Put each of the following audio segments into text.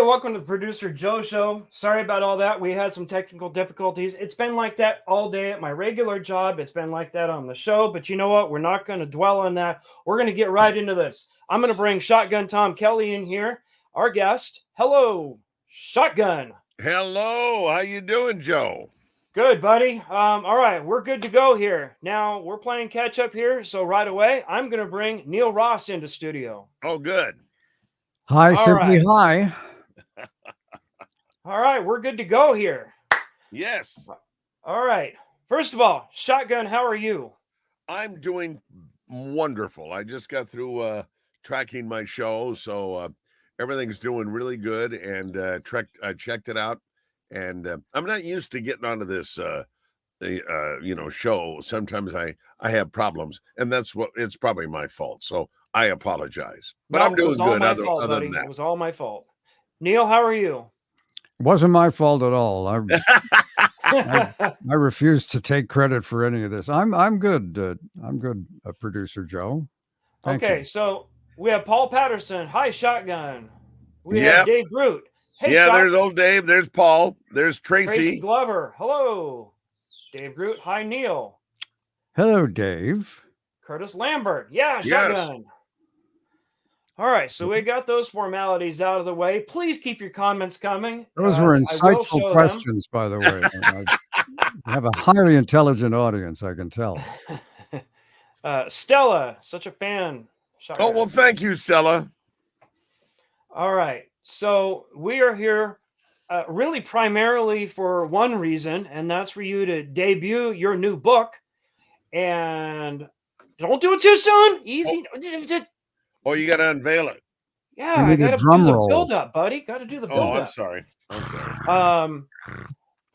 welcome to the Producer Joe Show. Sorry about all that. We had some technical difficulties. It's been like that all day at my regular job. It's been like that on the show. But you know what? We're not going to dwell on that. We're going to get right into this. I'm going to bring Shotgun Tom Kelly in here, our guest. Hello, Shotgun. Hello. How you doing, Joe? Good, buddy. All right, we're good to go here. Now, we're playing catch up here. So right away, I'm going to bring Neil Ross into studio. Oh, good. Hi, All simply right. hi. All right, we're good to go here. Yes. All right. First of all, Shotgun, how are you? I'm doing wonderful. I just got through tracking my show, so everything's doing really good, and I checked it out, and I'm not used to getting onto this show. Sometimes I have problems, and it's probably my fault. So I apologize. But No, I'm doing good other than buddy. that. It was all my fault. Neil, how are you? It wasn't my fault at all. I refuse to take credit for any of this. I'm good. I'm good, Producer Joe. Thank you. So we have Paul Patterson. Hi, Shotgun. We Yep. have Dave Root. Hey, yeah, there's old Dave. There's Paul. There's Tracy Glover. Hello. Dave Root. Hi, Neil. Hello, Dave. Curtis Lambert. Yeah, Shotgun. Yes. All right, so we got those formalities out of the way. Please keep your comments coming. Those were insightful questions, by the way. I have a highly intelligent audience, I can tell. Stella, such a fan. Shotgun. Oh, well, thank you, Stella. All right, so we are here really primarily for one reason, and that's for you to debut your new book. And don't do it too soon. Easy. Oh, you got to unveil it. Yeah, I got to do the build up, buddy. Got to do the build up. Oh, I'm sorry.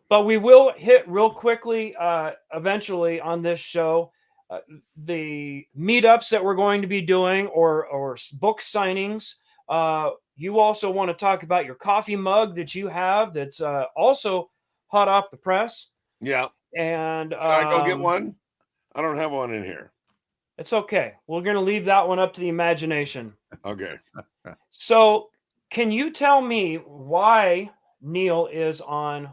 But we will hit real quickly eventually on this show the meetups that we're going to be doing or book signings. You also want to talk about your coffee mug that you have that's also hot off the press. Yeah. And should I go get one? I don't have one in here. It's okay. We're going to leave that one up to the imagination. Okay. So can you tell me why Neil is on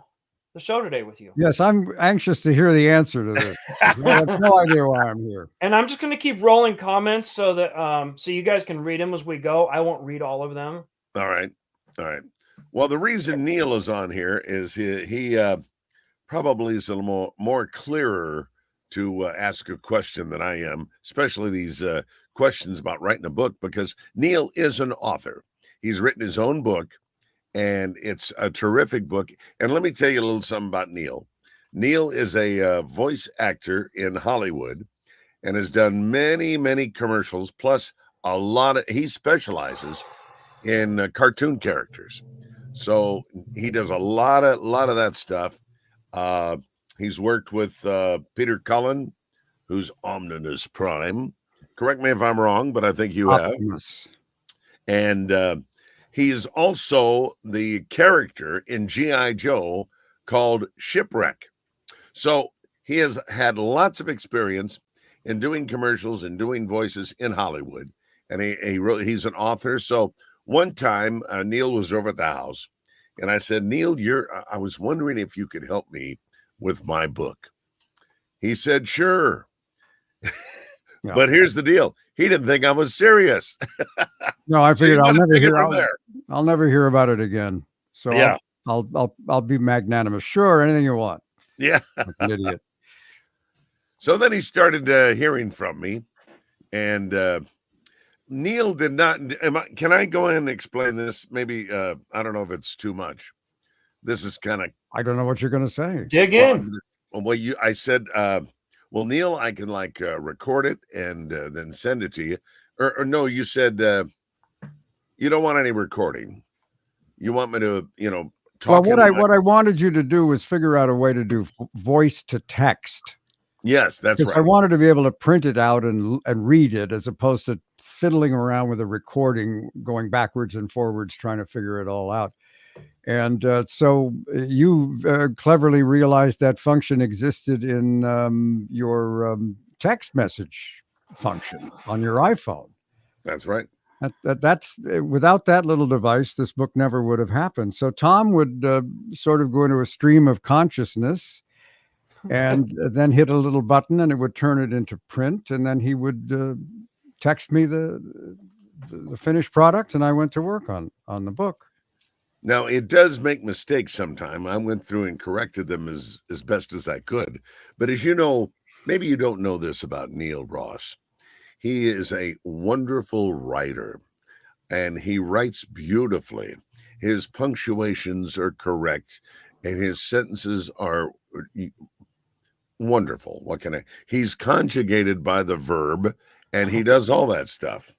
the show today with you? Yes, I'm anxious to hear the answer to this. I have no idea why I'm here. And I'm just going to keep rolling comments so that so you guys can read them as we go. I won't read all of them. All right. Well, the reason Neil is on here is he probably is a little more clearer to ask a question than I am, especially these questions about writing a book, because Neil is an author. He's written his own book, and it's a terrific book. And let me tell you a little something about Neil. Neil is a voice actor in Hollywood and has done many, many commercials, plus he specializes in cartoon characters. So he does a lot of that stuff. He's worked with Peter Cullen, who's Omnibus Prime. Correct me if I'm wrong, but I think you have. And he's also the character in G.I. Joe called Shipwreck. So he has had lots of experience in doing commercials and doing voices in Hollywood. And he's an author. So one time, Neil was over at the house, and I said, Neil, I was wondering if you could help me with my book. He said, sure. Yeah. But here's the deal. He didn't think I was serious. No, I figured I'll never hear about it again. So yeah, I'll be magnanimous. Sure, anything you want. Yeah. Like an idiot. So then he started hearing from me, and Neil did not. Can I go ahead and explain this? Maybe I don't know if it's too much. This is kind of. I don't know what you're going to say. Dig in. Well, I said, well, Neil, I can record it and then send it to you. Or no, you said you don't want any recording. You want me to, talk. Well, what I wanted you to do was figure out a way to do voice to text. Yes, that's right. I wanted to be able to print it out and read it, as opposed to fiddling around with a recording, going backwards and forwards, trying to figure it all out. And so you cleverly realized that function existed in your text message function on your iPhone. That's right. That's without that little device, this book never would have happened. So Tom would sort of go into a stream of consciousness and then hit a little button and it would turn it into print. And then he would text me the finished product and I went to work on the book. Now, it does make mistakes sometime. I went through and corrected them as best as I could. But as you know, maybe you don't know this about Neil Ross. He is a wonderful writer, and he writes beautifully. His punctuations are correct, and his sentences are wonderful. He's conjugated by the verb, and he does all that stuff.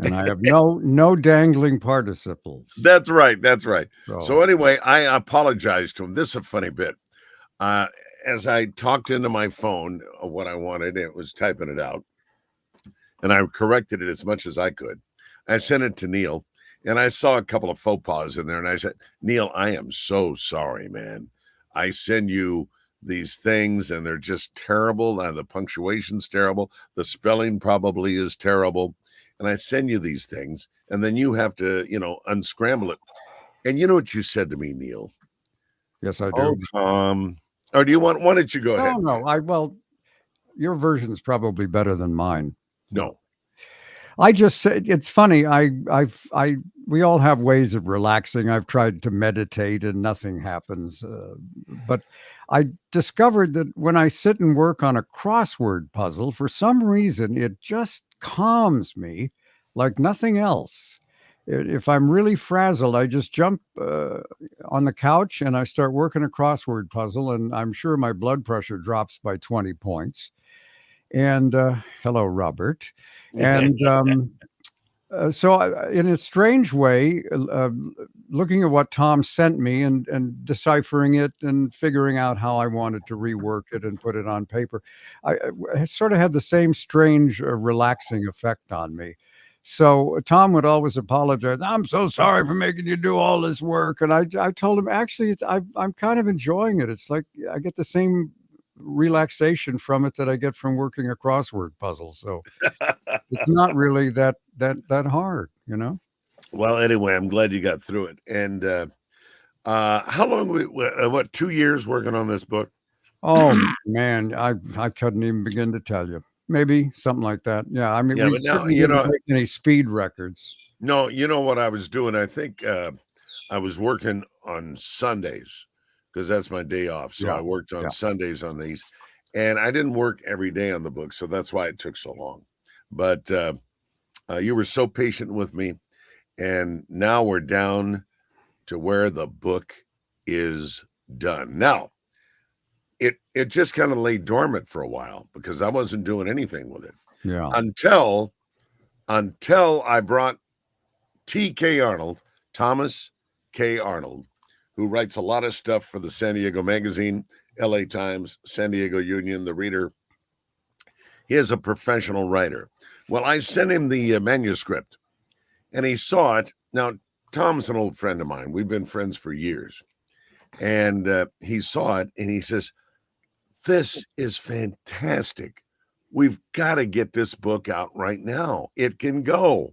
And I have no dangling participles. That's right. That's right. So anyway, I apologized to him. This is a funny bit. As I talked into my phone what I wanted, it was typing it out, and I corrected it as much as I could. I sent it to Neil, and I saw a couple of faux pas in there, and I said, Neil, I am so sorry, man. I send you these things, and they're just terrible. The punctuation's terrible. The spelling probably is terrible. And I send you these things, and then you have to, unscramble it. And you know what you said to me, Neil? Yes, I do. Oh, Tom. Or why don't you go ahead? No. Well, your version is probably better than mine. No. I just said, it's funny. We all have ways of relaxing. I've tried to meditate and nothing happens. But I discovered that when I sit and work on a crossword puzzle, for some reason, it just calms me like nothing else. If I'm really frazzled, I just jump on the couch and I start working a crossword puzzle, and I'm sure my blood pressure drops by 20 points. And hello, Robert. And so in a strange way, looking at what Tom sent me and deciphering it and figuring out how I wanted to rework it and put it on paper, I sort of had the same strange relaxing effect on me. So Tom would always apologize. I'm so sorry for making you do all this work. And I told him, actually, I'm kind of enjoying it. It's like I get the same relaxation from it that I get from working a crossword puzzle. So it's not really that hard, Well, anyway, I'm glad you got through it. And how long 2 years working on this book? Oh man, I couldn't even begin to tell you. Maybe something like that. Yeah, I mean, we didn't break any speed records. No, you know what I was doing? I think I was working on Sundays because that's my day off. So I worked on Sundays on these, and I didn't work every day on the book. So that's why it took so long. But you were so patient with me. And now we're down to where the book is done. Now, it just kind of lay dormant for a while because I wasn't doing anything with it. Yeah. Until I brought T.K. Arnold, Thomas K. Arnold, who writes a lot of stuff for the San Diego Magazine, LA Times, San Diego Union, The Reader. He is a professional writer. Well, I sent him the manuscript, and he saw it. Now, Tom's an old friend of mine. We've been friends for years. And he saw it, and he says, this is fantastic. We've got to get this book out right now. It can go.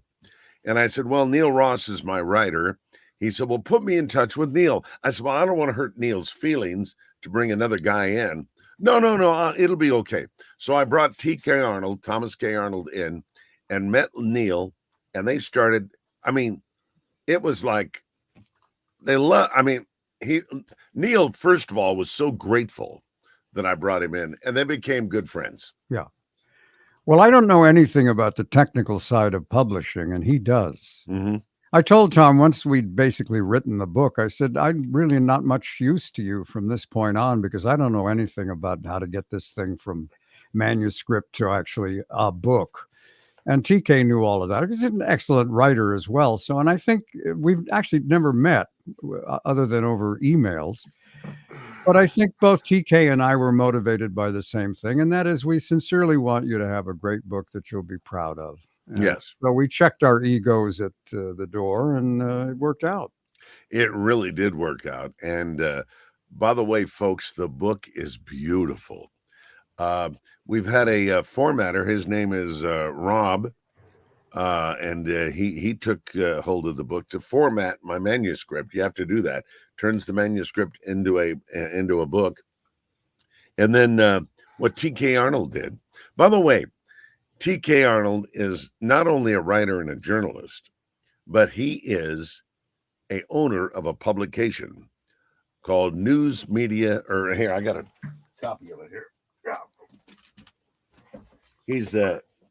And I said, well, Neil Ross is my writer. He said, well, put me in touch with Neil. I said, well, I don't want to hurt Neil's feelings to bring another guy in. No, it'll be okay. So I brought T.K. Arnold, Thomas K. Arnold in and met Neil, and they started, it was like Neil, first of all, was so grateful that I brought him in, and they became good friends. Yeah. Well, I don't know anything about the technical side of publishing, and he does. Mm-hmm. I told Tom once we'd basically written the book, I said, I'm really not much use to you from this point on because I don't know anything about how to get this thing from manuscript to actually a book. And TK knew all of that. He's an excellent writer as well. So, and I think we've actually never met other than over emails. But I think both TK and I were motivated by the same thing. And that is, we sincerely want you to have a great book that you'll be proud of. And yes. So we checked our egos at the door, and it worked out. It really did work out. And by the way, folks, the book is beautiful. We've had a formatter. His name is Rob. and he took hold of the book to format my manuscript. You have to do that. Turns the manuscript into a book. And then what T.K. Arnold did. By the way, T.K. Arnold is not only a writer and a journalist, but he is a owner of a publication called News Media. Or here, I got a copy of it here.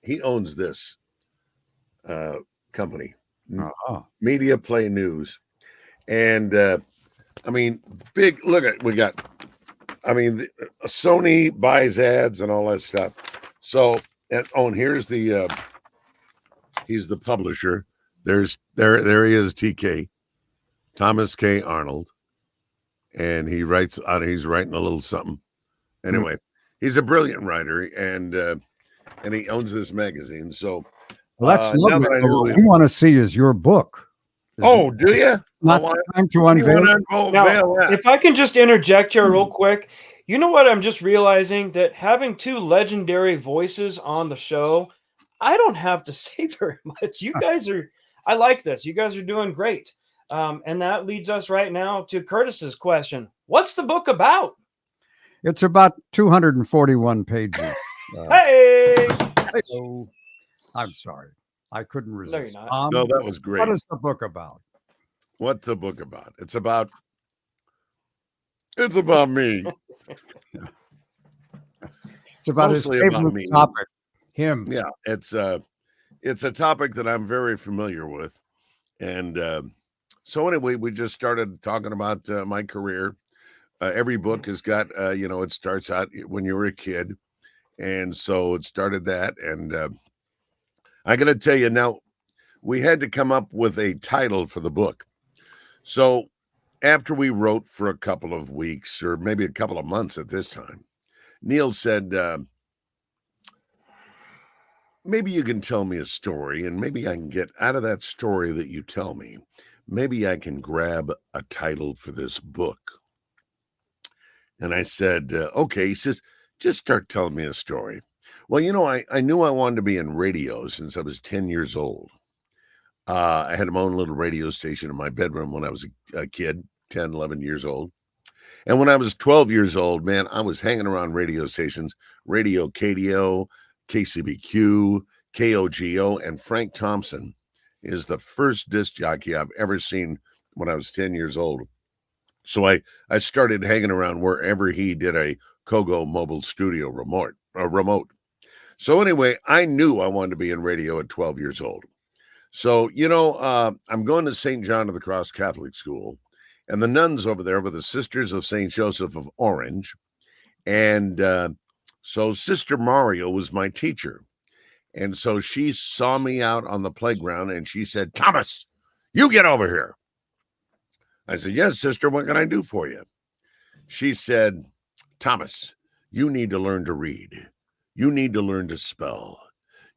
He owns this company, Media Play News, and I mean, big. Look at we got. I mean, Sony buys ads and all that stuff. So, and here's the he's the publisher. There he is, TK, Thomas K. Arnold, and he writes on. He's writing a little something. Anyway, he's a brilliant writer, and he owns this magazine. So, well, that's lovely. What we want to see is your book. Oh, do you? Not time to unveil. Now, if I can just interject here real quick, you know what? I'm just realizing that having two legendary voices on the show, I don't have to say very much. You guys are, I like this. You guys are doing great. And that leads us right now to Curtis's question. What's the book about? It's about 241 pages. Hey! Hello. I'm sorry. I couldn't resist. No, you're not. No, that was great. What is the book about? What's the book about? It's about me. It's about his favorite topic, him. Yeah, it's a topic that I'm very familiar with. And so anyway, we just started talking about my career. Every book has got, it starts out when you were a kid. And so it started that. And I got to tell you now, we had to come up with a title for the book. So after we wrote for a couple of weeks or maybe a couple of months at this time, Neil said, maybe you can tell me a story and maybe I can get out of that story that you tell me. Maybe I can grab a title for this book. And I said, okay. He says, just start telling me a story. Well, I knew I wanted to be in radio since I was 10 years old. I had my own little radio station in my bedroom when I was a kid, 10, 11 years old. And when I was 12 years old, man, I was hanging around radio stations, Radio KDO, KCBQ, KOGO, and Frank Thompson is the first disc jockey I've ever seen when I was 10 years old. So I started hanging around wherever he did a Kogo mobile studio remote. So anyway, I knew I wanted to be in radio at 12 years old. So, I'm going to St. John of the Cross Catholic School, and the nuns over there were the Sisters of St. Joseph of Orange. And so Sister Mario was my teacher. And so she saw me out on the playground and she said, Thomas, you get over here. I said, yes, sister, what can I do for you? She said, Thomas, you need to learn to read. You need to learn to spell.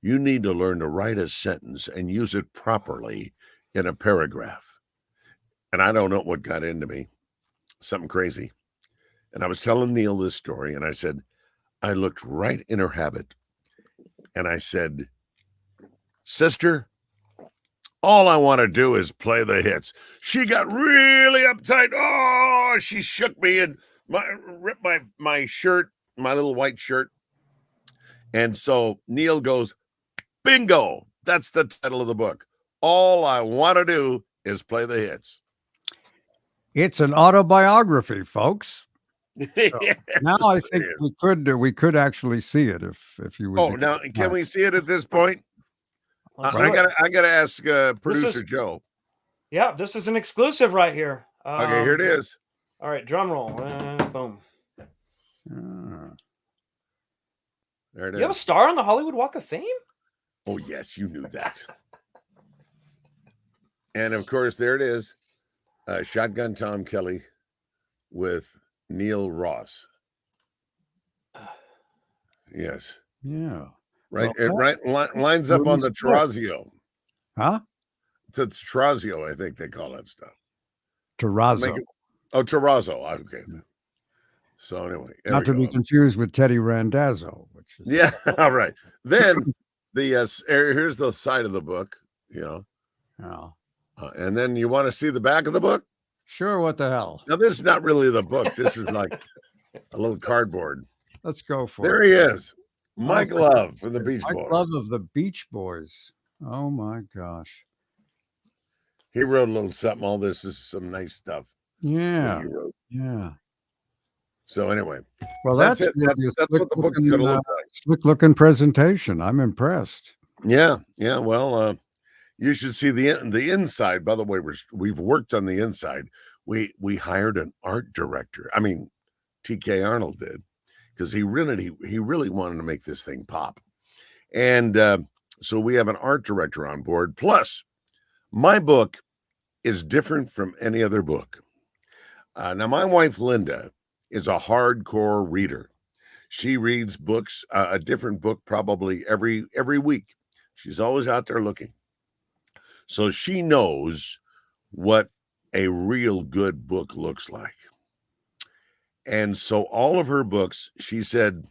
You need to learn to write a sentence and use it properly in a paragraph. And I don't know what got into me, something crazy. And I was telling Neil this story, and I said, I looked right in her habit, and I said, sister, all I want to do is play the hits. She got really uptight. Oh, she shook me and ripped my shirt, my little white shirt. And so Neil goes, bingo, that's the title of the book. All I want to do is play the hits. It's an autobiography, folks. So now I think we could actually see it if you would. Oh, now can we see it at this point? I gotta ask producer Joe. Yeah, this is an exclusive right here. Okay, here it is. All right, drum roll. Boom. There it is. You have a star on the Hollywood Walk of Fame? Oh, yes, you knew that. And of course, there it is. Shotgun Tom Kelly with Neil Ross. Yes. Yeah. Right. Well, it lines up on the terrazzo. Huh? The terrazzo, I think they call that stuff. Terrazzo. Terrazzo. Okay. So anyway. Not to be confused with Teddy Randazzo. Yeah. All right. Then here's the side of the book, Oh, and then you want to see the back of the book. sure. What the hell? Now, this is not really the book. This is like a little cardboard. Let's go for There it. he is, Mike Oh, Love from the Beach Mike Boys. Love of the Beach Boys. Oh my gosh. He wrote a little something. All this is some nice stuff that Yeah. he wrote. Yeah. So anyway, Well, that's that's it. really a That's what the book's going to look like. slick looking presentation. I'm impressed. Yeah. Well, you should see the inside. By the way, we've worked on the inside. We hired an art director. I mean, TK Arnold did, because he really wanted to make this thing pop. And so we have an art director on board. Plus, my book is different from any other book. Now, my wife, Linda, is a hardcore reader. She reads books, a different book probably every week. She's always out there looking. So she knows what a real good book looks like. And so all of her books, she said,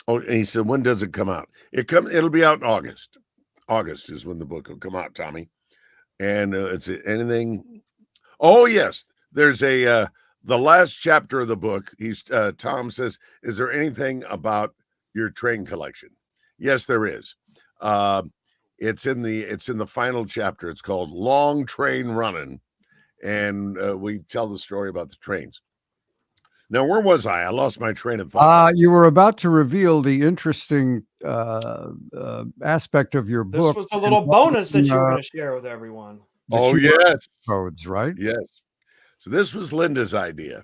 and he said, when does it come out? It'll be out in August. August is when the book will come out, Tommy. And it's anything. Oh, yes. There's the last chapter of the book. Tom says, is there anything about your train collection? Yes, there is. It's in the final chapter. It's called Long Train Running. And we tell the story about the trains. Now, where was I? I lost my train of thought. You were about to reveal the interesting aspect of your book. This was the little bonus that you were going to share with everyone. Oh, yes. Codes, right? Yes. So this was Linda's idea.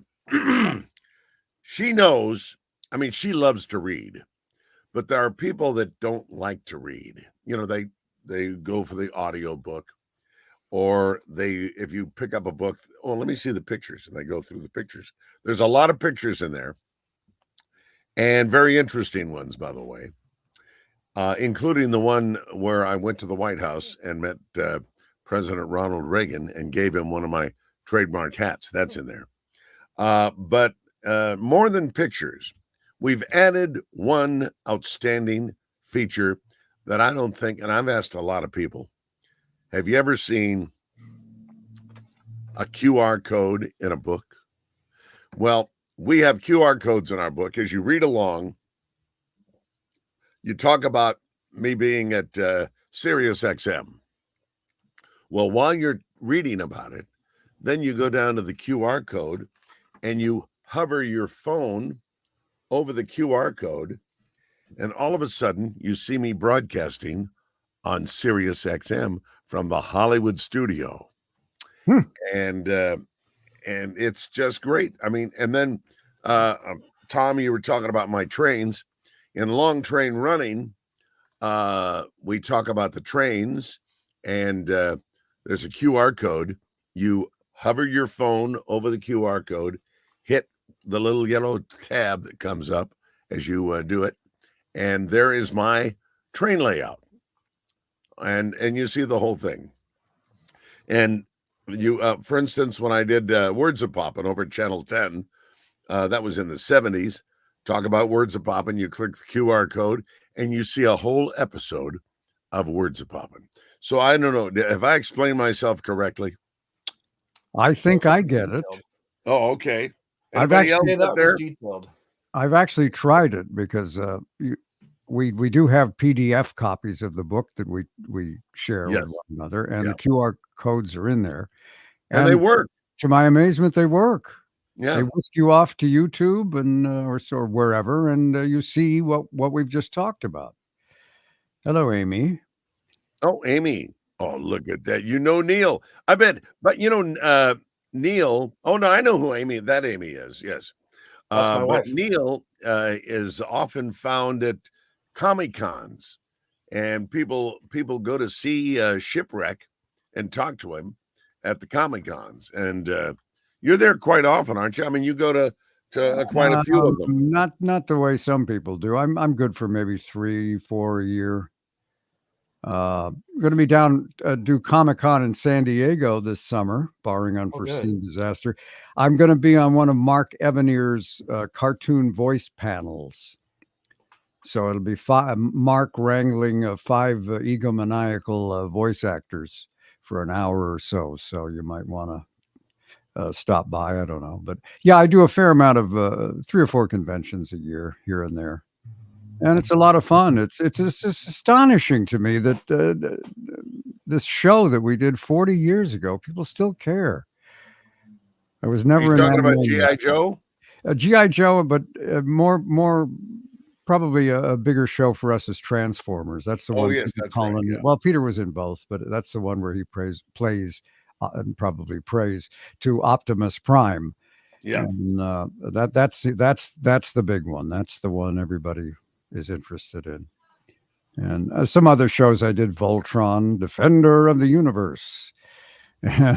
She knows, I mean, she loves to read, but there are people that don't like to read. They go for the audio book, or if you pick up a book, let me see the pictures, and they go through the pictures. There's a lot of pictures in there, and very interesting ones, by the way, including the one where I went to the White House and met President Ronald Reagan and gave him one of my trademark hats. That's in there. But more than pictures, we've added one outstanding feature that I don't think, and I've asked a lot of people, have you ever seen a QR code in a book? Well, we have QR codes in our book. As you read along, you talk about me being at SiriusXM. Well, while you're reading about it, then you go down to the QR code and you hover your phone over the QR code, and all of a sudden you see me broadcasting on SiriusXM from the Hollywood studio. And it's just great. I mean, and then Tom, you were talking about my trains. In Long Train Running, we talk about the trains, and there's a QR code. You hover your phone over the QR code, hit the little yellow tab that comes up as you do it, and there is my train layout. And you see the whole thing. And you, for instance, when I did Words of Poppin' over at Channel 10, that was in the 70s. Talk about Words of Poppin', you click the QR code, and you see a whole episode of Words of Poppin'. So I don't know if I explained myself correctly. I think I get it. Oh, okay. Anybody else that there? was detailed. I've actually tried it because we do have PDF copies of the book that we share with one another, and the QR codes are in there, and they work. To my amazement, they work. Yeah, they whisk you off to YouTube and or wherever, and you see what we've just talked about. Hello, Amy. Oh, Amy. Oh, look at that. You know Neil. I bet, but Neil. Oh no, I know who that Amy is. Yes. That's my wife. But Neil is often found at Comic-Cons, and people go to see Shipwreck and talk to him at the Comic-Cons. And you're there quite often, aren't you? I mean, you go to quite a few of them. Not the way some people do. I'm good for maybe 3-4 a year. I'm going to be down do Comic-Con in San Diego this summer, barring unforeseen disaster. I'm going to be on one of Mark Evanier's cartoon voice panels. So it'll be Mark wrangling 5 egomaniacal voice actors for an hour or so. So you might want to stop by. I don't know, but yeah, I do a fair amount of 3 or 4 conventions a year here and there, and it's a lot of fun. It's just astonishing to me that this show that we did 40 years ago, people still care. I was Are you never in talking that about mold. G.I. Joe? G.I. Joe, but more probably a bigger show for us is Transformers. That's the Oh, one yes, Peter that's right. Cullen. Yeah. Well, Peter was in both, but that's the one where he plays and probably prays to Optimus Prime. Yeah. And that's the big one. That's the one everybody is interested in. And some other shows I did: Voltron, Defender of the Universe, and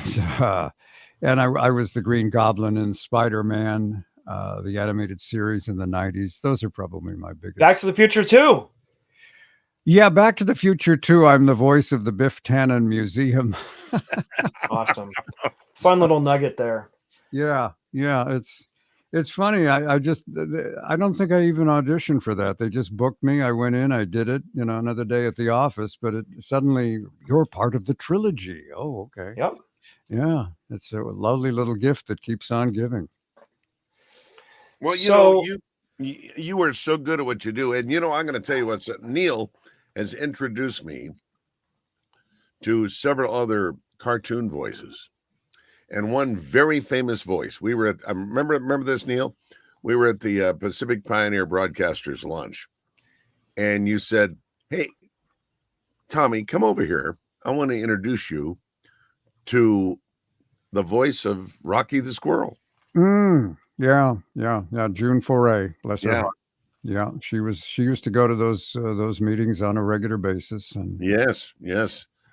I was the Green Goblin in Spider-Man, the animated series in the 90s. Those are probably my biggest. Back to the Future 2. Yeah, Back to the Future 2. I'm the voice of the Biff Tannen Museum. Awesome. Fun little nugget there. Yeah, it's funny. I don't think I even auditioned for that. They just booked me. I went in, I did it, another day at the office, but suddenly you're part of the trilogy. Oh, okay. Yep. Yeah, it's a lovely little gift that keeps on giving. Well, So- you were so good at what you do. And, I'm going to tell you what, Neil has introduced me to several other cartoon voices and one very famous voice. We were at, I remember this, Neil? We were at the Pacific Pioneer Broadcasters lunch, and you said, "Hey, Tommy, come over here. I want to introduce you to the voice of Rocky the Squirrel." Yeah. June Foray, bless her Yeah. heart. Yeah, she used to go to those meetings on a regular basis, and Yes.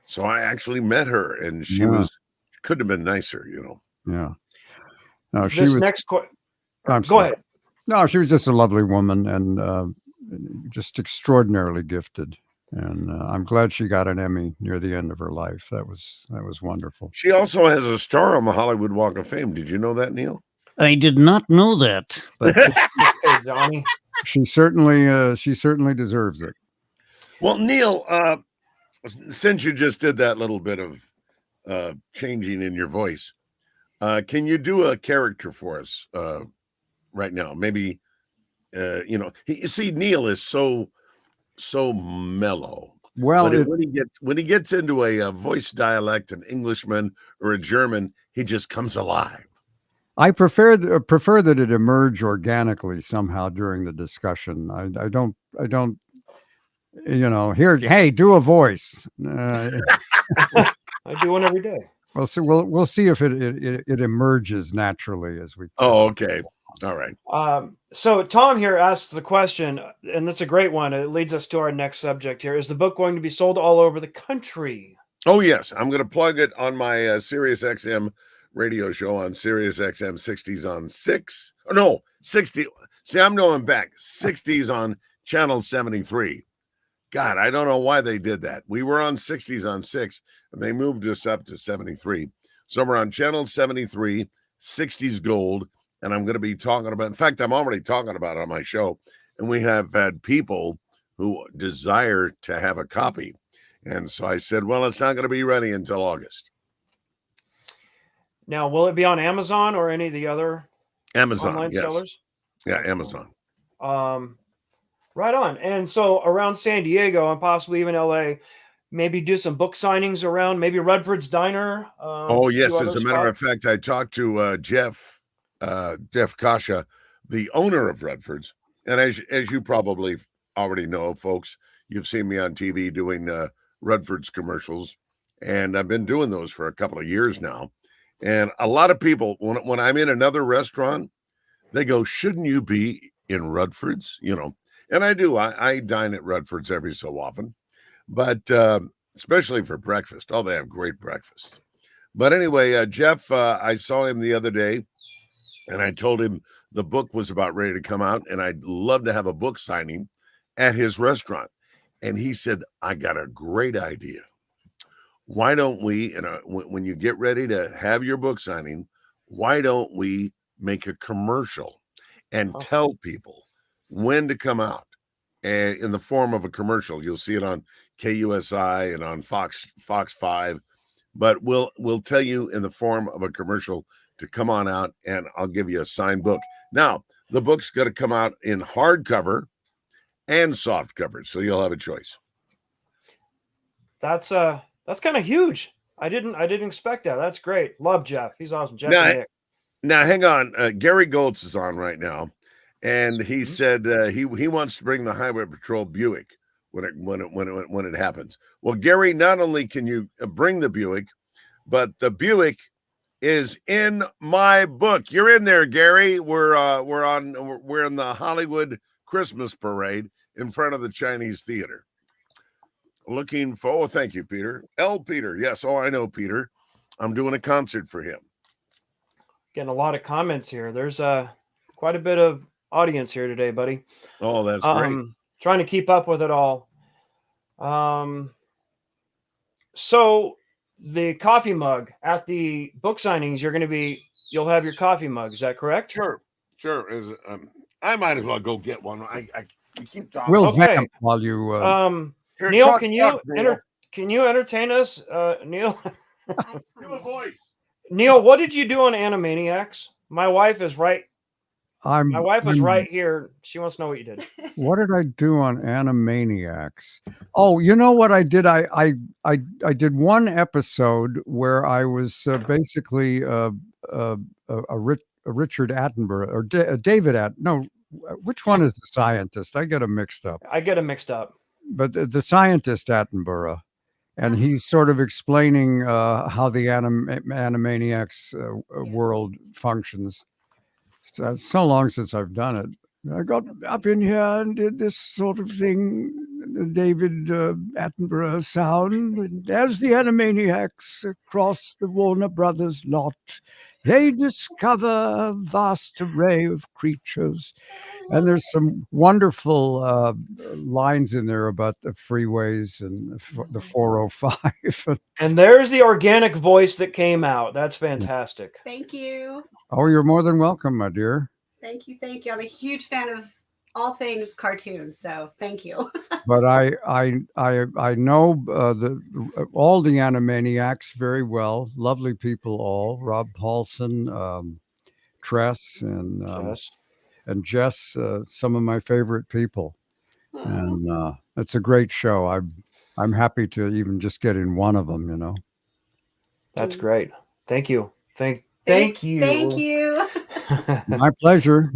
So I actually met her, and she Yeah. couldn't have been nicer, yeah. No, she This was. next I'm Go sorry. ahead. No, she was just a lovely woman and just extraordinarily gifted. And I'm glad she got an Emmy near the end of her life. That was wonderful. She also has a star on the Hollywood Walk of Fame. Did you know that, Neil? I did not know that, but Hey, Johnny. she certainly deserves it. Well, Neil, since you just did that little bit of changing in your voice, can you do a character for us right now? Maybe, see, Neil is so mellow. Well, But when he gets into a voice dialect, an Englishman or a German, he just comes alive. I prefer that it emerge organically somehow during the discussion. I don't here, hey, do a voice. I do one every day. We'll see if it emerges naturally as we. Oh, okay. All right. So Tom here asks the question, and that's a great one. It leads us to our next subject here. Is the book going to be sold all over the country? Oh, yes. I'm going to plug it on my SiriusXM radio show on SiriusXM 60s on 6. Oh, no, 60. See, I'm going back. 60s on channel 73. God, I don't know why they did that. We were on 60s on 6, and they moved us up to 73. So we're on channel 73, 60s Gold, and I'm going to be talking about, in fact, I'm already talking about it on my show, and we have had people who desire to have a copy. And so I said, well, it's not going to be ready until August. Now, will it be on Amazon or any of the other Amazon, online yes. sellers? Yeah, Amazon. Right on. And so around San Diego and possibly even LA, maybe do some book signings around, maybe Redford's Diner. Oh, yes. As a matter of fact, I talked to Jeff Kasha, the owner of Redford's. And as you probably already know, folks, you've seen me on TV doing Redford's commercials. And I've been doing those for a couple of years now. And a lot of people, when I'm in another restaurant, they go, shouldn't you be in Redford's? And I do. I dine at Redford's every so often, but especially for breakfast. Oh, they have great breakfast. But anyway, Jeff, I saw him the other day, and I told him the book was about ready to come out, and I'd love to have a book signing at his restaurant. And he said, I got a great idea. Why don't we, when you get ready to have your book signing, why don't we make a commercial and tell people when to come out in the form of a commercial. You'll see it on KUSI and on Fox 5, but we'll tell you in the form of a commercial to come on out, and I'll give you a signed book. Now, the book's going to come out in hardcover and soft cover, so you'll have a choice. That's kind of huge. I didn't expect that. That's great. Love Jeff. He's awesome. Jeff Now, and Nick. Now, hang on. Gary Goltz is on right now, and he said he wants to bring the Highway Patrol Buick when it happens. Well, Gary, not only can you bring the Buick, but the Buick is in my book. You're in there, Gary. We're in the Hollywood Christmas parade in front of the Chinese Theater. Looking for, oh, thank you, Peter. Peter. Yes. Oh, I know Peter. I'm doing a concert for him. Getting a lot of comments here. There's quite a bit of audience here today, buddy. Oh, that's great. Trying to keep up with it all. So the coffee mug at the book signings, you'll have your coffee mug. Is that correct? Sure. I might as well go get one. You keep talking. We'll Okay. vamp while you. Here, Neil, Neil. can you entertain us, Neil? Give a voice. Neil, what did you do on Animaniacs? My wife is right. My wife is right here. She wants to know what you did. What did I do on Animaniacs? Oh, you know what I did? I did one episode where I was basically a Richard Attenborough or David No, which one is the scientist? I get them mixed up. But the scientist Attenborough, and he's sort of explaining how the Animaniacs world functions. So long since I've done it. I got up in here and did this sort of thing, the David Attenborough sound. And as the Animaniacs cross the Warner Brothers lot, they discover a vast array of creatures. And there's some wonderful lines in there about the freeways and the 405. And there's the organic voice that came out. That's fantastic. Thank you. Oh, you're more than welcome, my dear. Thank you. I'm a huge fan of all things cartoons, so thank you. But I know all the Animaniacs very well. Lovely people, all. Rob Paulson, Tress, and Jess. Some of my favorite people, and it's a great show. I'm happy to even just get in one of them. You know. That's great. Thank you. Thank you. Thank you. My pleasure.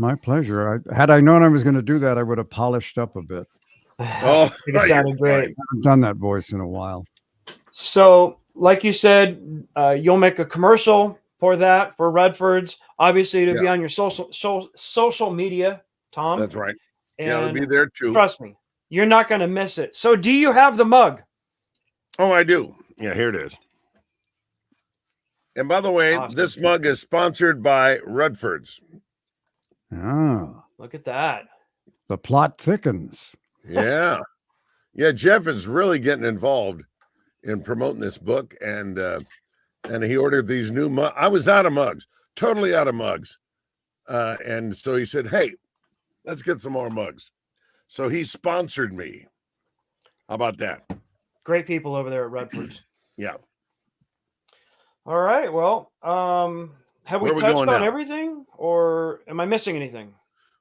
Had I known I was going to do that, I would have polished up a bit. Oh, it sounded great. I haven't done that voice in a while. So, like you said, you'll make a commercial for that for Redford's, obviously to be on your social media, Tom. That's right. And it'll be there too. Trust me, you're not going to miss it. So, do you have the mug? Oh, I do. Yeah, here it is. And by the way, awesome. This mug is sponsored by Redford's. Oh, look at that. The plot thickens. Yeah. Jeff is really getting involved in promoting this book, and he ordered these new mugs. I was out of mugs, totally out of mugs. And so he said, hey, let's get some more mugs. So he sponsored me. How about that? Great people over there at Redford's. Yeah. All right. Well, have we touched on everything, or am I missing anything?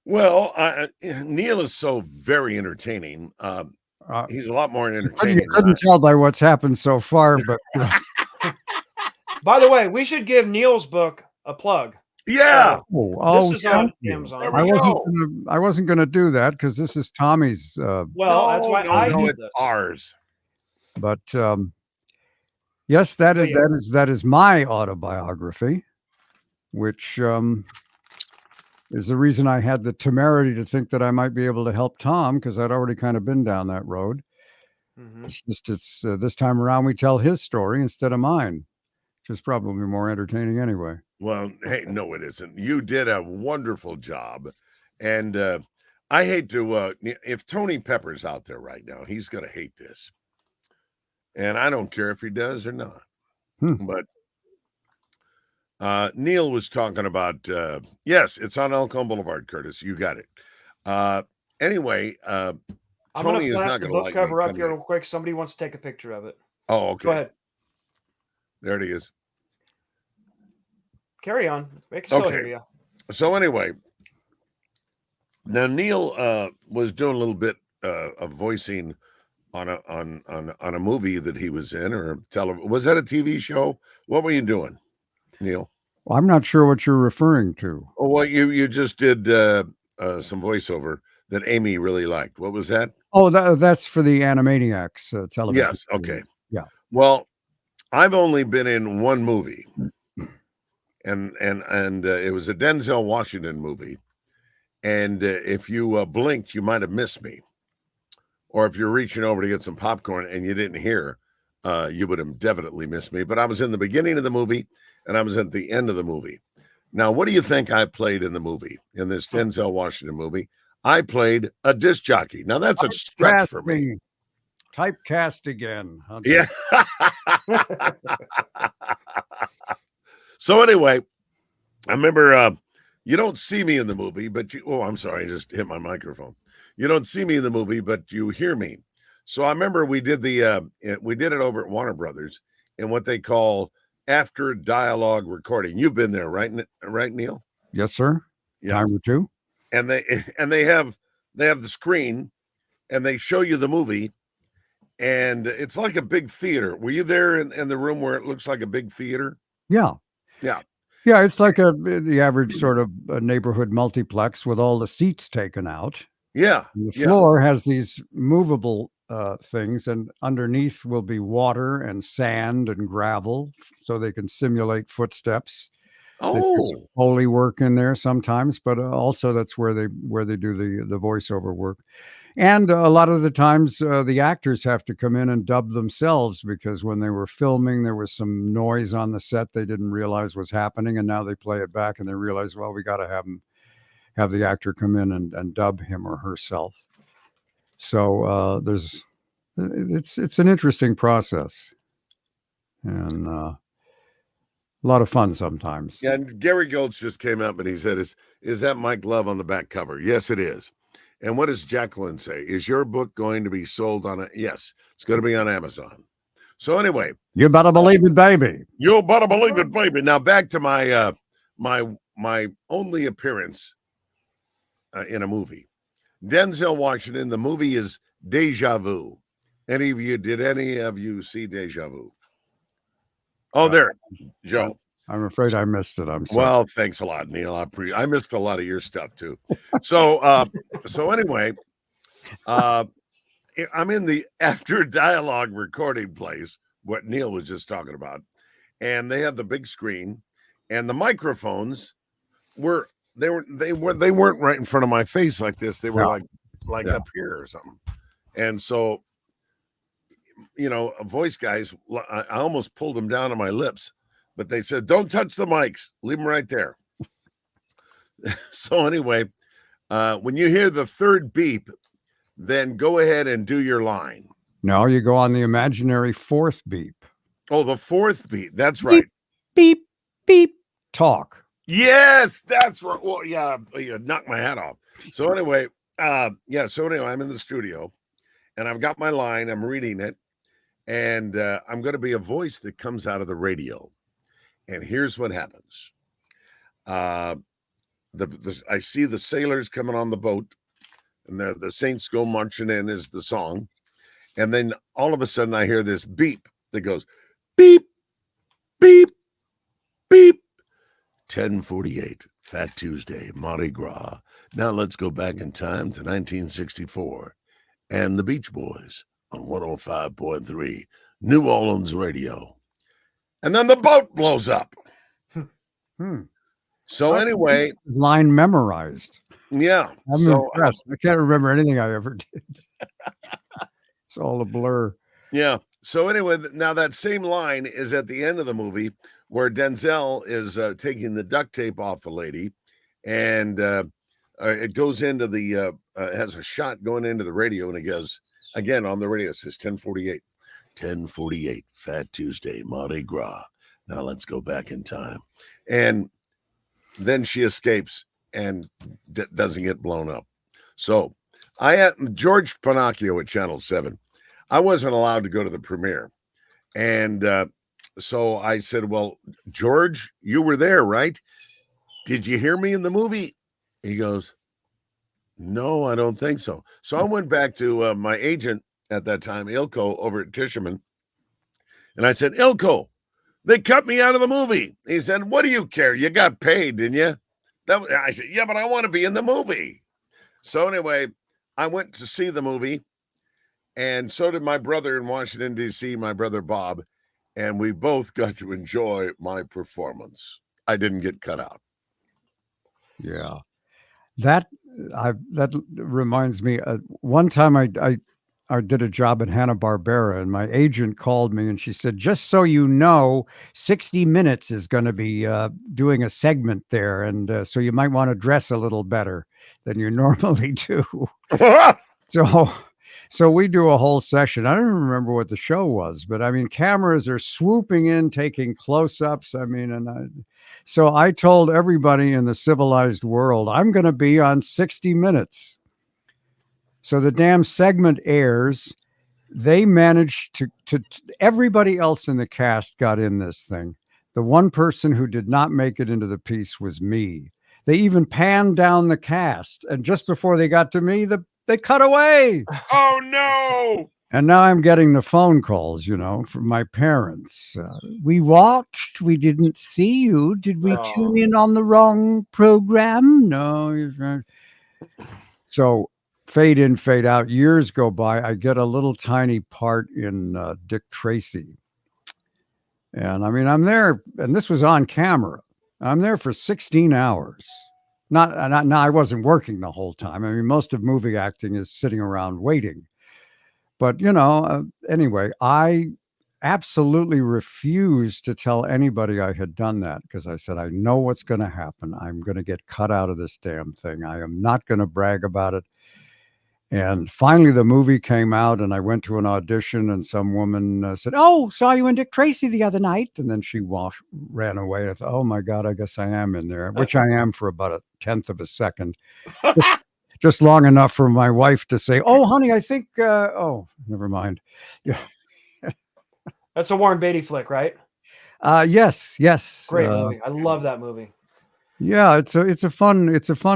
Well, Neil is so very entertaining. He's a lot more entertaining. You couldn't tell by what's happened so far, but by the way, we should give Neil's book a plug. Yeah. This is on Amazon. I wasn't gonna do that because this is Tommy's. That's why I did it's ours. But yes, that is my autobiography, which is the reason I had the temerity to think that I might be able to help Tom, because I'd already kind of been down that road. Mm-hmm. It's this time around we tell his story instead of mine, which is probably more entertaining anyway. Well, hey, no, it isn't. You did a wonderful job, and I hate to. If Tony Pepper's out there right now, he's going to hate this, and I don't care if he does or not. But Neil was talking about, yes, it's on Elkhorn Boulevard, Curtis. You got it. Anyway, I'm going Tony to is flash not the going to book like cover me up here coming. real quick. Somebody wants to take a picture of it. Oh, okay. Go ahead. There it is. Carry on. We can still Okay. hear you. So anyway, now Neil was doing a little bit of voicing on a movie that he was in, or was that a TV show? What were you doing, Neil? Well, I'm not sure what you're referring to. Oh, well, you just did some voiceover that Amy really liked. What was that? Oh, that's for the Animaniacs television. Yes. Okay. series. Yeah. Well, I've only been in one movie, and it was a Denzel Washington movie. And if you blinked, you might have missed me. Or if you're reaching over to get some popcorn and you didn't hear, you would have definitely missed me. But I was in the beginning of the movie and I was at the end of the movie. Now, what do you think I played in the movie, in this Denzel Washington movie? I played a disc jockey. Now, that's a stretch for me. Typecast again. Yeah. So anyway, I remember you don't see me in the movie, but I'm sorry, I just hit my microphone. You don't see me in the movie, but you hear me. So I remember we did it over at Warner Brothers in what they call after dialogue recording. You've been there, right, Neil? Yes, sir. Yeah. Time or two. And they have the screen and they show you the movie, and it's like a big theater. Were you there in the room where it looks like a big theater? Yeah. Yeah. Yeah, it's like the average sort of neighborhood multiplex with all the seats taken out. Yeah. And the floor has these movable things, and underneath will be water and sand and gravel, so they can simulate footsteps. They do some Foley work in there sometimes, but also that's where they do the voiceover work. And a lot of the times, the actors have to come in and dub themselves, because when they were filming, there was some noise on the set they didn't realize was happening, and now they play it back and they realize, well, we got to have the actor come in and dub him or herself. So it's an interesting process, and a lot of fun sometimes. Yeah, and Gary Gulch just came up and he said, "Is that Mike Love on the back cover?" Yes, it is. And what does Jacqueline say? Is your book going to be sold on it? Yes, it's going to be on Amazon. So anyway, you better believe it, baby. You better believe it, baby. Now back to my my only appearance in a movie. Denzel Washington. The movie is Deja Vu. Did any of you see Deja Vu? Oh, there, Joe. I'm afraid I missed it. I'm sorry. Well, thanks a lot, Neil. I missed a lot of your stuff too. So anyway, I'm in the after dialogue recording place, what Neil was just talking about, and they have the big screen, and the microphones they weren't right in front of my face like this. They were like up here or something, and so voice guys, I almost pulled them down on my lips. But they said, don't touch the mics. Leave them right there. So anyway, when you hear the third beep, then go ahead and do your line. Now you go on the imaginary fourth beep. Oh, the fourth beep. That's right. Beep, beep, talk. Yes, that's right. Well, yeah, you knocked my hat off. So anyway, I'm in the studio, and I've got my line. I'm reading it, and I'm going to be a voice that comes out of the radio. And here's what happens. I see the sailors coming on the boat, and the Saints go marching in is the song. And then all of a sudden I hear this beep that goes beep, beep, beep. 10:48, Fat Tuesday, Mardi Gras. Now let's go back in time to 1964 and the Beach Boys on 105.3 New Orleans radio. And then the boat blows up. So anyway, line memorized. Yeah. I'm impressed. I can't remember anything I ever did. It's all a blur. Yeah. So anyway, now that same line is at the end of the movie where Denzel is taking the duct tape off the lady, and it goes into the has a shot going into the radio, and it goes again on the radio. It says 10:48. 10:48, Fat Tuesday, Mardi Gras. Now let's go back in time. And then she escapes and doesn't get blown up. So I had George Pinocchio at Channel 7. I wasn't allowed to go to the premiere. And so I said, well, George, you were there, right? Did you hear me in the movie? He goes, no, I don't think so. So I went back to my agent at that time, Ilko, over at Tisherman. And I said, Ilko, they cut me out of the movie. He said, what do you care? You got paid, didn't you? I said, yeah, but I want to be in the movie. So anyway, I went to see the movie, and so did my brother in Washington, D.C., my brother Bob, and we both got to enjoy my performance. I didn't get cut out. Yeah. That reminds me. One time I did a job at Hanna-Barbera, and my agent called me and she said, just so you know, 60 Minutes is going to be doing a segment there. And so you might want to dress a little better than you normally do. So we do a whole session. I don't remember what the show was, but I mean, cameras are swooping in, taking close-ups. I mean, so I told everybody in the civilized world, I'm going to be on 60 Minutes. So the damn segment airs. They managed to everybody else in the cast got in this thing. The one person who did not make it into the piece was me. They even panned down the cast, and just before they got to me, they cut away. Oh no! And now I'm getting the phone calls, from my parents. We watched. We didn't see you. Did we tune in on the wrong program? No. So fade in, fade out. Years go by. I get a little tiny part in Dick Tracy. And I mean, I'm there, and this was on camera. I'm there for 16 hours. Not I wasn't working the whole time. I mean, most of movie acting is sitting around waiting. But, anyway, I absolutely refused to tell anybody I had done that, because I said, I know what's going to happen. I'm going to get cut out of this damn thing. I am not going to brag about it. And finally, the movie came out, and I went to an audition, and some woman said, oh, saw you in Dick Tracy the other night. And then she ran away. I thought, oh, my God, I guess I am in there, which I am for about a tenth of a second. Just long enough for my wife to say, oh, honey, I think, never mind. Yeah. That's a Warren Beatty flick, right? Yes. Great movie. I love that movie. Yeah, it's a fun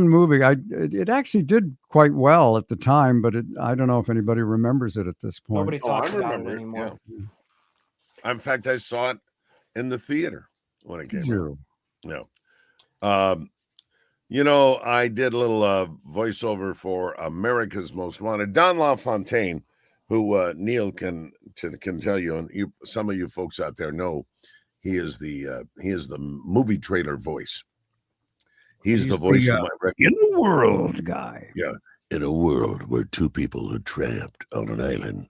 movie. It actually did quite well at the time, but I don't know if anybody remembers it at this point. Nobody talks about it anymore. Yeah. In fact, I saw it in the theater when it came out. Yeah. I did a little voiceover for America's Most Wanted. Don LaFontaine, who Neil can tell you, and some of you folks out there know, he is the movie trailer voice. He's the voice of my record. In a world guy. Yeah, in a world where two people are trapped on an island.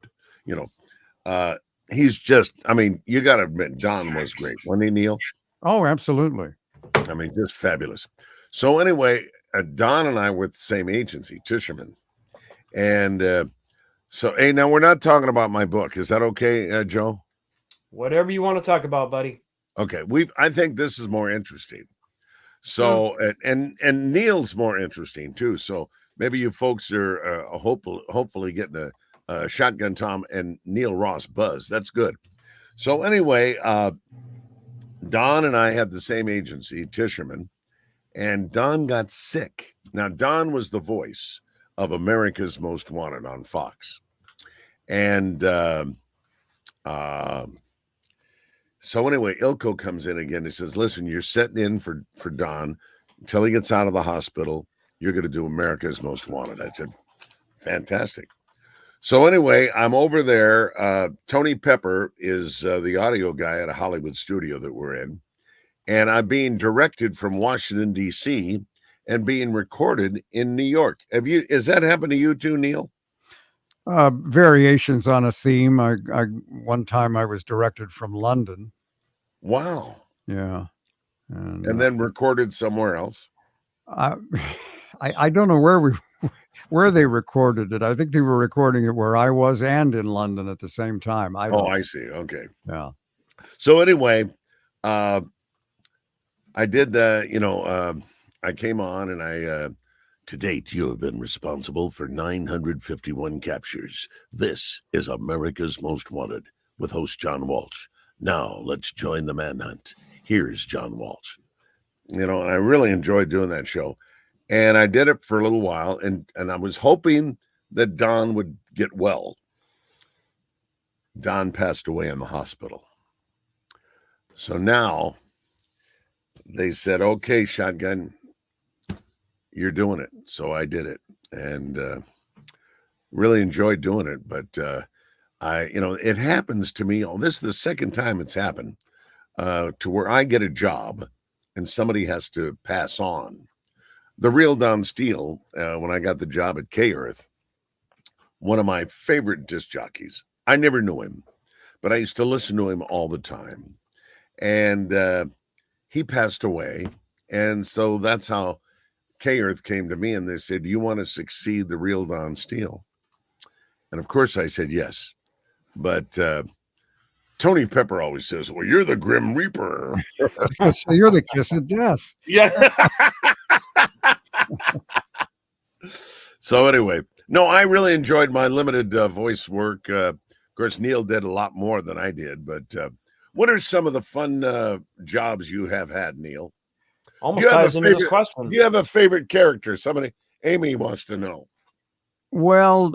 He's just. I mean, you got to admit, Don was great, wasn't he, Neil? Oh, absolutely. I mean, just fabulous. So anyway, Don and I were at the same agency, Tisherman. And hey, now we're not talking about my book. Is that okay, Joe? Whatever you want to talk about, buddy. Okay. I think this is more interesting. So, and Neil's more interesting too. So maybe you folks are hopefully getting a Shotgun Tom and Neil Ross buzz. That's good. So anyway, Don and I had the same agency, Tisherman. And Don got sick. Now, Don was the voice of America's Most Wanted on Fox. And so anyway, Ilko comes in again. He says, listen, you're setting in for Don until he gets out of the hospital. You're going to do America's Most Wanted. I said, fantastic. So anyway, I'm over there. Tony Pepper is the audio guy at a Hollywood studio that we're in. And I'm being directed from Washington, D.C. and being recorded in New York. Has that happened to you too, Neil? Variations on a theme. One time I was directed from London. Wow. Yeah. And then recorded somewhere else. I don't know where they recorded it. I think they were recording it where I was and in London at the same time. I see. Okay. Yeah. So anyway, I did the, I came on and I To date, you have been responsible for 951 captures. This is America's Most Wanted with host John Walsh. Now, let's join the manhunt. Here's John Walsh. You know, and I really enjoyed doing that show. And I did it for a little while, and I was hoping that Don would get well. Don passed away in the hospital. So now they said, okay, Shotgun, you're doing it. So I did it, and really enjoyed doing it. But it happens to me. Oh, this is the second time it's happened to where I get a job and somebody has to pass on. The real Don Steele, when I got the job at K-Earth, one of my favorite disc jockeys. I never knew him, but I used to listen to him all the time. And he passed away. And so that's how K-Earth came to me, and they said, "Do you want to succeed the real Don Steele?" And of course I said yes. But Tony Pepper always says, "Well, you're the Grim Reaper." So you're the kiss of death. Yeah. So anyway, no, I really enjoyed my limited voice work. Of course, Neil did a lot more than I did. But what are some of the fun jobs you have had, Neil? Almost ties into this question. Do you have a favorite character? Amy wants to know. Well,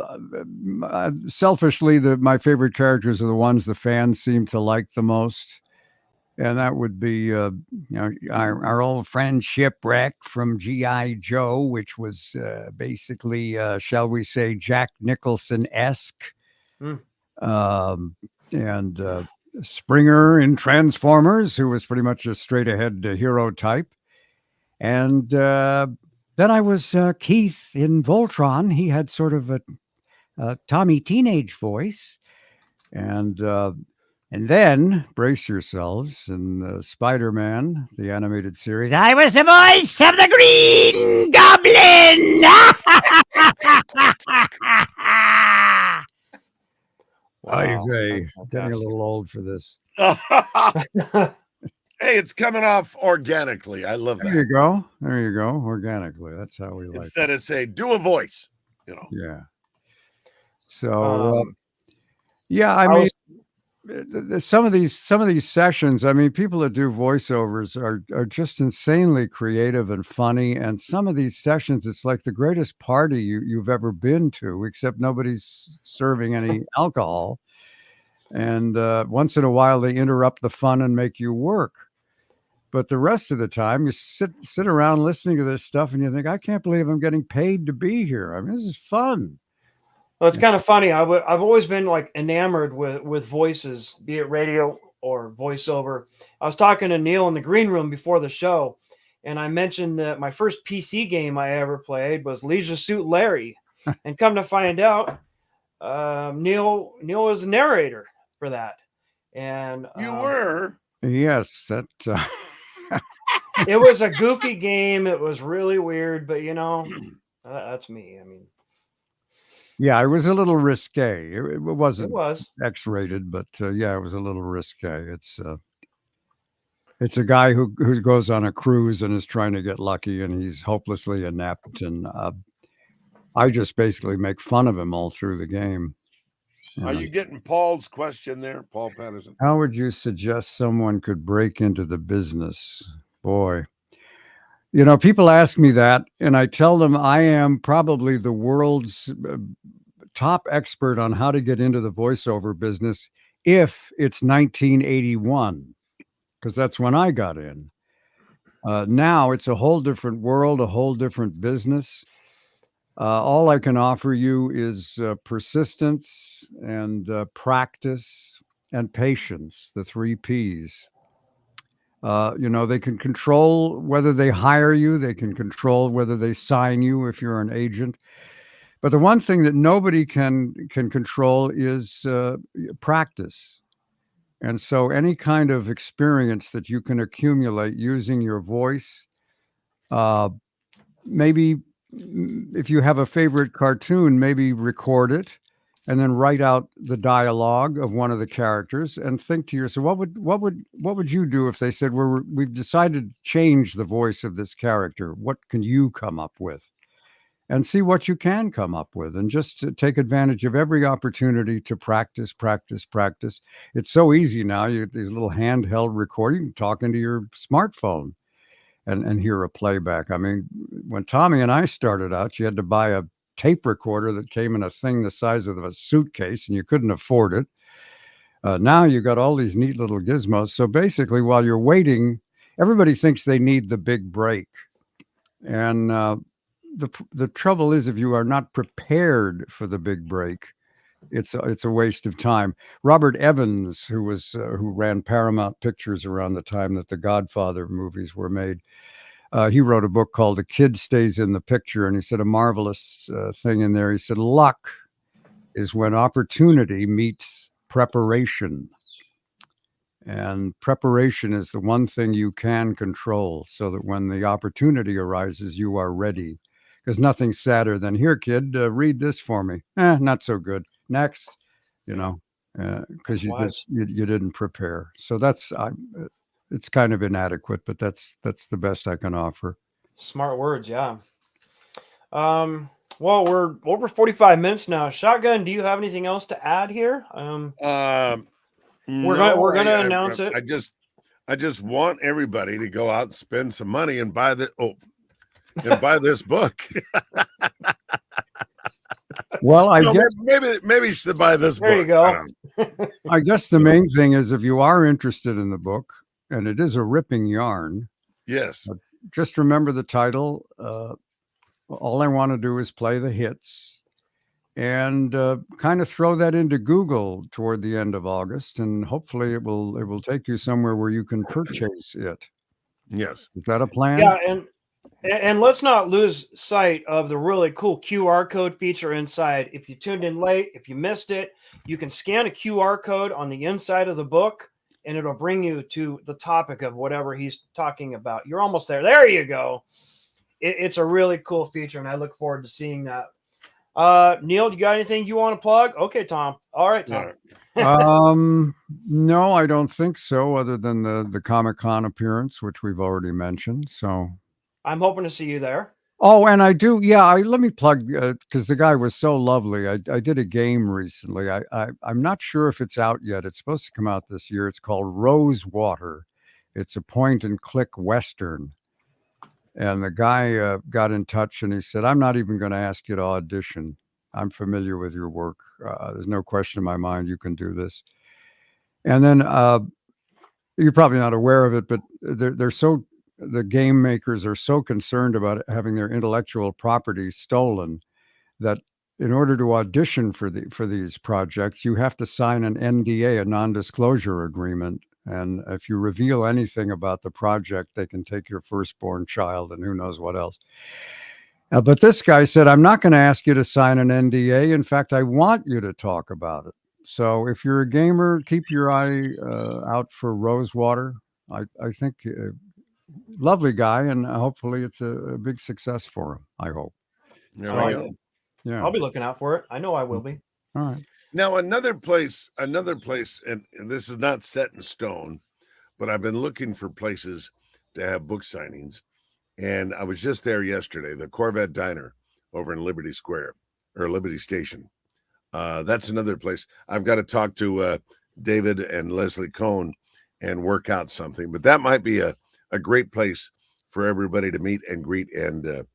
selfishly, my favorite characters are the ones the fans seem to like the most. And that would be, our old friend Shipwreck from G.I. Joe, which was basically, shall we say, Jack Nicholson-esque. And Springer in Transformers, who was pretty much a straight-ahead hero type. And then I was Keith in Voltron. He had sort of a Tommy Teenage voice. And then, brace yourselves, in Spider-Man, the animated series, I was the voice of the Green Goblin! Wow, getting a little old for this. Hey, it's coming off organically. I love that. There you go. Organically. That's how we like it. Instead of say, do a voice, Yeah. So, I mean, some of these sessions, I mean, people that do voiceovers are just insanely creative and funny. And some of these sessions, it's like the greatest party you've ever been to, except nobody's serving any alcohol. And once in a while, they interrupt the fun and make you work. But the rest of the time, you sit around listening to this stuff, and you think, I can't believe I'm getting paid to be here. I mean, this is fun. Well, it's kind of funny. I've always been like enamored with voices, be it radio or voiceover. I was talking to Neil in the green room before the show, and I mentioned that my first PC game I ever played was Leisure Suit Larry. And come to find out, Neil was a narrator for that. And you were? Yes, that. It was a goofy game. It was really weird, but that's me. I mean. Yeah, it was a little risque. It wasn't. It was X-rated, but it was a little risque. It's a guy who goes on a cruise and is trying to get lucky, and he's hopelessly inept. And I just basically make fun of him all through the game. Are you getting Paul's question there, Paul Patterson? How would you suggest someone could break into the business? Boy. People ask me that, and I tell them I am probably the world's top expert on how to get into the voiceover business if it's 1981, because that's when I got in. Now it's a whole different world, a whole different business. All I can offer you is persistence and practice and patience, the 3 Ps. They can control whether they hire you. They can control whether they sign you if you're an agent. But the one thing that nobody can control is practice. And so any kind of experience that you can accumulate using your voice, maybe if you have a favorite cartoon, maybe record it and then write out the dialogue of one of the characters and think to yourself, what would you do if they said, we've decided to change the voice of this character? What can you come up with? and see what you can come up with, and just to take advantage of every opportunity to practice, practice, practice. It's so easy now. You get these little handheld recording, you can talk into your smartphone and hear a playback. I mean, when Tommy and I started out, you had to buy a tape recorder that came in a thing the size of a suitcase, and you couldn't afford it. Now you got all these neat little gizmos. So basically, while you're waiting, everybody thinks they need the big break. And the trouble is, if you are not prepared for the big break, it's a waste of time. Robert Evans, who ran Paramount Pictures around the time that the Godfather movies were made, he wrote a book called "The Kid Stays in the Picture," and he said a marvelous thing in there. He said, "Luck is when opportunity meets preparation." And preparation is the one thing you can control, so that when the opportunity arises, you are ready. Because nothing's sadder than, "Here, kid, read this for me." Not so good. Next, because you didn't prepare. So it's kind of inadequate, but that's the best I can offer. Smart words, yeah. Well, we're over 45 minutes now. Shotgun, do you have anything else to add here? We're gonna announce it. I just want everybody to go out and spend some money and buy this book. Well, I guess maybe you should buy this book. There you go. I guess the main thing is, if you are interested in the book, and it is a ripping yarn, yes, just remember the title. All I want to do is play the hits, and kind of throw that into Google toward the end of August, and hopefully it will take you somewhere where you can purchase it. Yes. Is that a plan? Yeah, and let's not lose sight of the really cool QR code feature inside. If you tuned in late, if you missed it, you can scan a QR code on the inside of the book, and it'll bring you to the topic of whatever he's talking about. You're almost there. There you go. It's a really cool feature, and I look forward to seeing that. Neil, you got anything you want to plug? Okay, Tom. All right, Tom. No, I don't think so, other than the Comic-Con appearance, which we've already mentioned. So I'm hoping to see you there. Oh, and I do. Yeah, let me plug, because the guy was so lovely. I did a game recently. I'm not sure if it's out yet. It's supposed to come out this year. It's called Rosewater. It's a point and click Western. And the guy got in touch, and he said, "I'm not even going to ask you to audition. I'm familiar with your work. There's no question in my mind you can do this." And then you're probably not aware of it, but the game makers are so concerned about having their intellectual property stolen that in order to audition for these projects, you have to sign an NDA, a non-disclosure agreement. And if you reveal anything about the project, they can take your firstborn child and who knows what else. But this guy said, "I'm not going to ask you to sign an NDA. In fact, I want you to talk about it. So if you're a gamer, keep your eye out for Rosewater." I think lovely guy, and hopefully it's a big success for him. I hope. Yeah, I'll be looking out for it. I know I will be. All right. Now another place, and this is not set in stone, but I've been looking for places to have book signings, and I was just there yesterday. The Corvette Diner over in Liberty Square or Liberty Station. That's another place. I've got to talk to David and Leslie Cohn and work out something, but that might be a great place for everybody to meet and greet and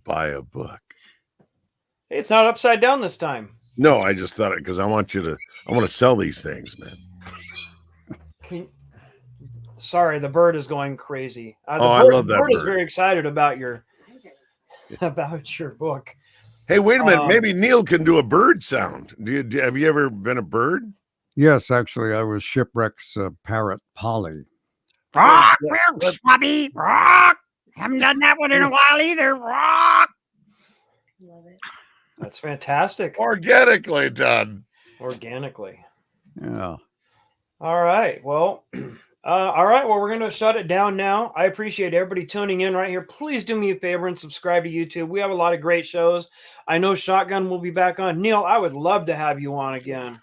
buy a book. It's not upside down this time. No, I just thought it because I want to sell these things, man. Sorry, the bird is going crazy. I love that bird. Is very excited about your book. Hey, wait a minute. Maybe Neil can do a bird sound. Have you ever been a bird? Yes, actually, I was Shipwreck's parrot, Polly. Rock, Swabby, rock. Haven't done that one in a while either. Rock. Love it. That's fantastic. Organically done. Organically. Yeah. All right. Well, we're going to shut it down now. I appreciate everybody tuning in right here. Please do me a favor and subscribe to YouTube. We have a lot of great shows. I know Shotgun will be back on. Neil, I would love to have you on again.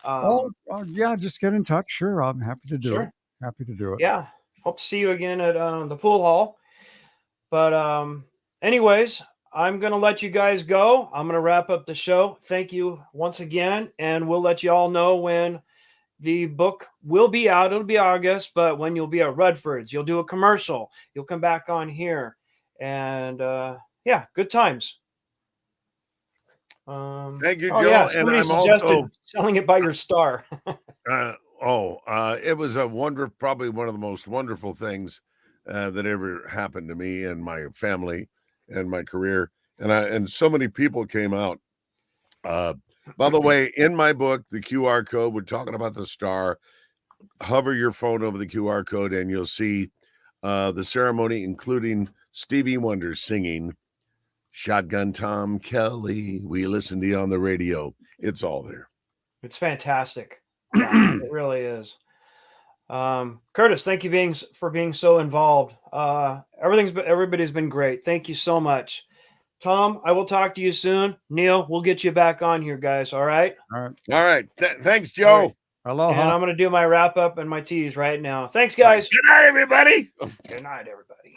Yeah, just get in touch. Sure, I'm happy to do it. Happy to do it. Yeah. Hope to see you again at the pool hall. But anyways, I'm going to let you guys go. I'm going to wrap up the show. Thank you once again. And we'll let you all know when the book will be out. It'll be August, but when you'll be at Rutford's, you'll do a commercial. You'll come back on here. And yeah, good times. Thank you, oh, Joe. yeah. And Somebody I'm suggested also selling it by your star. it was a probably one of the most wonderful things that ever happened to me and my family and my career. And so many people came out. By the way, in my book, the QR code, we're talking about the star. Hover your phone over the QR code and you'll see the ceremony, including Stevie Wonder singing Shotgun Tom Kelly. We listen to you on the radio. It's all there. It's fantastic. Yeah, it really is. Curtis, thank you for being so involved. Everybody's been great. Thank you so much. Tom, I will talk to you soon. Neil, we'll get you back on here, guys. All right. All right. Thanks, Joe. All right. Aloha. And I'm going to do my wrap up and my teas right now. Thanks, guys. Good night, everybody. Good night, everybody.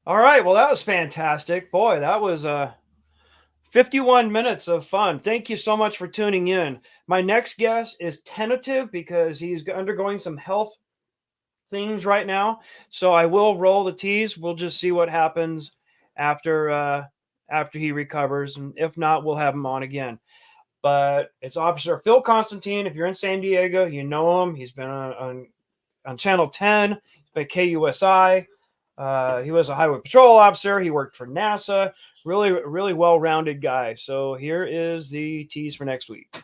All right. Well, that was fantastic. Boy, that was 51 minutes of fun. Thank you so much for tuning in. My next guest is tentative because he's undergoing some health things right now. So I will roll the teas. We'll just see what happens after he recovers. And if not, we'll have him on again. But it's Officer Phil Constantine. If you're in San Diego, you know him. He's been on Channel 10. He's been KUSI. He was a highway patrol officer. He worked for NASA. Really, really well-rounded guy. So here is the tease for next week.